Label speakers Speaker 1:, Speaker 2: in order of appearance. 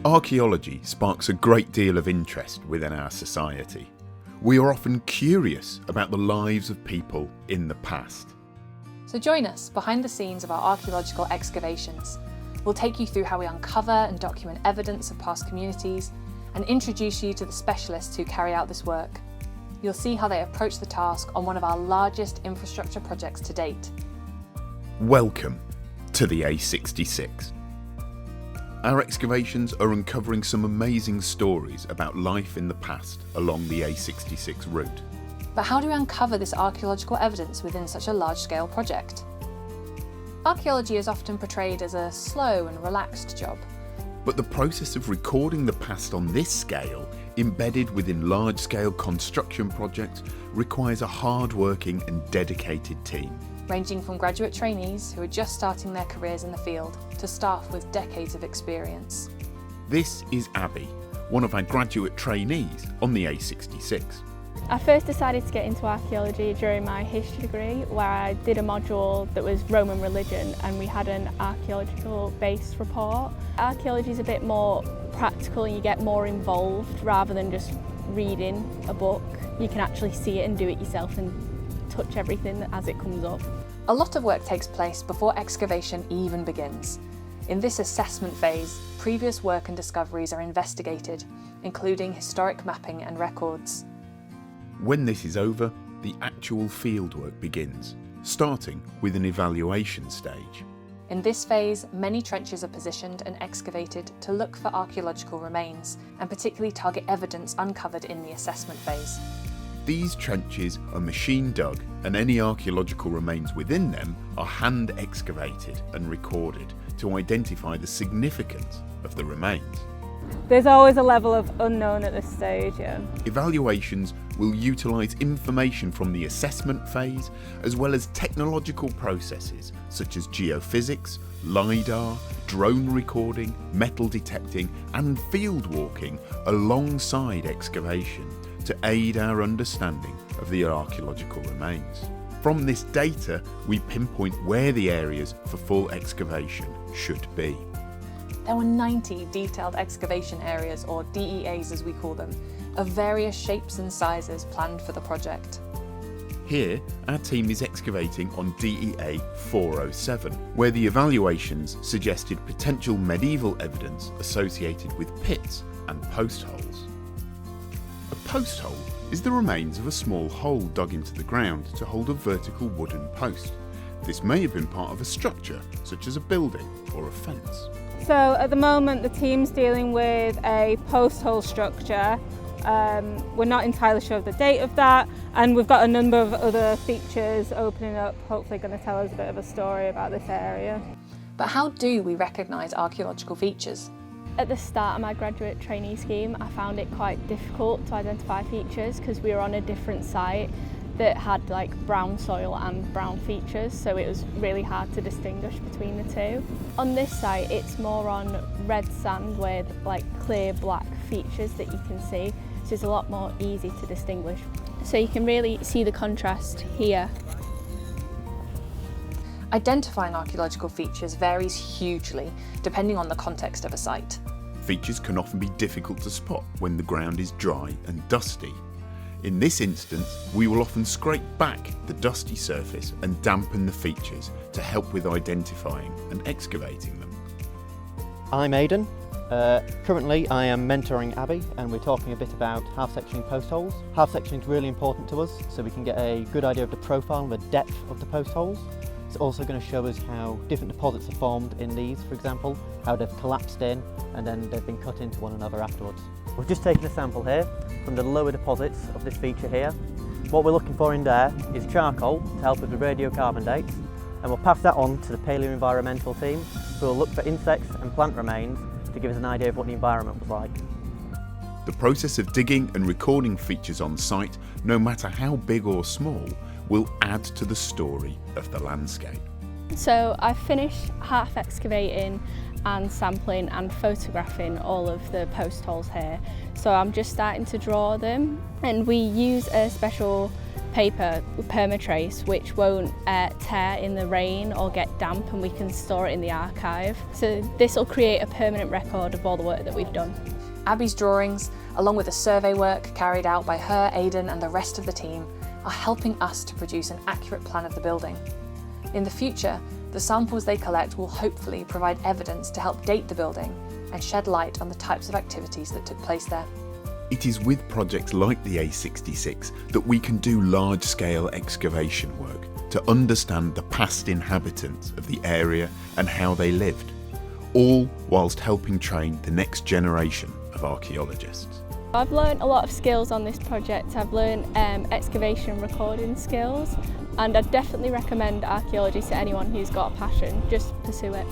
Speaker 1: Archaeology sparks a great deal of interest within our society. We are often curious about the lives of people in the past.
Speaker 2: So join us behind the scenes of our archaeological excavations. We'll take you through how we uncover and document evidence of past communities and introduce you to the specialists who carry out this work. You'll see how they approach the task on one of our largest infrastructure projects to date.
Speaker 1: Welcome to the A66. Our excavations are uncovering some amazing stories about life in the past along the A66 route.
Speaker 2: But how do we uncover this archaeological evidence within such a large-scale project? Archaeology is often portrayed as a slow and relaxed job.
Speaker 1: But the process of recording the past on this scale, embedded within large-scale construction projects, requires a hard-working and dedicated team.
Speaker 2: Ranging from graduate trainees who are just starting their careers in the field to staff with decades of experience.
Speaker 1: This is Abby, one of our graduate trainees on the A66.
Speaker 3: I first decided to get into archaeology during my history degree, where I did a module that was Roman religion and we had an archaeological based report. Archaeology is a bit more practical and you get more involved rather than just reading a book. You can actually see it and do it yourself and touch everything as it comes up.
Speaker 2: A lot of work takes place before excavation even begins. In this assessment phase, previous work and discoveries are investigated, including historic mapping and records.
Speaker 1: When this is over, the actual fieldwork begins, starting with an evaluation stage.
Speaker 2: In this phase, many trenches are positioned and excavated to look for archaeological remains, and particularly target evidence uncovered in the assessment phase.
Speaker 1: These trenches are machine dug, and any archaeological remains within them are hand excavated and recorded to identify the significance of the remains.
Speaker 3: There's always a level of unknown at this stage, yeah.
Speaker 1: Evaluations will utilise information from the assessment phase, as well as technological processes such as geophysics, LiDAR, drone recording, metal detecting and field walking alongside excavation to aid our understanding of the archaeological remains. From this data, we pinpoint where the areas for full excavation should be.
Speaker 2: There were 90 detailed excavation areas, or DEAs as we call them, of various shapes and sizes planned for the project.
Speaker 1: Here, our team is excavating on DEA 407, where the evaluations suggested potential medieval evidence associated with pits and post holes. A post hole is the remains of a small hole dug into the ground to hold a vertical wooden post. This may have been part of a structure, such as a building or a fence.
Speaker 3: So at the moment the team's dealing with a post hole structure. We're not entirely sure of the date of that, and we've got a number of other features opening up, hopefully going to tell us a bit of a story about this area.
Speaker 2: But how do we recognise archaeological features?
Speaker 3: At the start of my graduate trainee scheme, I found it quite difficult to identify features because we were on a different site that had like brown soil and brown features, so it was really hard to distinguish between the two. On this site, it's more on red sand with like clear black features that you can see, so it's a lot more easy to distinguish. So you can really see the contrast here.
Speaker 2: Identifying archaeological features varies hugely depending on the context of a site.
Speaker 1: Features can often be difficult to spot when the ground is dry and dusty. In this instance, we will often scrape back the dusty surface and dampen the features to help with identifying and excavating them.
Speaker 4: I'm Aidan. Currently I am mentoring Abby and we're talking a bit about half-sectioning post holes. Half-sectioning is really important to us so we can get a good idea of the profile and the depth of the post holes. It's also going to show us how different deposits are formed in these, for example, how they've collapsed in and then they've been cut into one another afterwards. We've just taken a sample here from the lower deposits of this feature here. What we're looking for in there is charcoal to help with the radiocarbon dates, and we'll pass that on to the paleoenvironmental team who will look for insects and plant remains to give us an idea of what the environment was like.
Speaker 1: The process of digging and recording features on site, no matter how big or small, will add to the story of the landscape.
Speaker 3: So I've finished half excavating and sampling and photographing all of the post holes here. So I'm just starting to draw them, and we use a special paper permatrace which won't tear in the rain or get damp, and we can store it in the archive. So this will create a permanent record of all the work that we've done.
Speaker 2: Abby's drawings, along with the survey work carried out by her, Aidan and the rest of the team, are helping us to produce an accurate plan of the building. In the future, the samples they collect will hopefully provide evidence to help date the building and shed light on the types of activities that took place there.
Speaker 1: It is with projects like the A66 that we can do large-scale excavation work to understand the past inhabitants of the area and how they lived, all whilst helping train the next generation of archaeologists.
Speaker 3: I've learned a lot of skills on this project. I've learned excavation recording skills, and I'd definitely recommend archaeology to anyone who's got a passion. Just pursue it.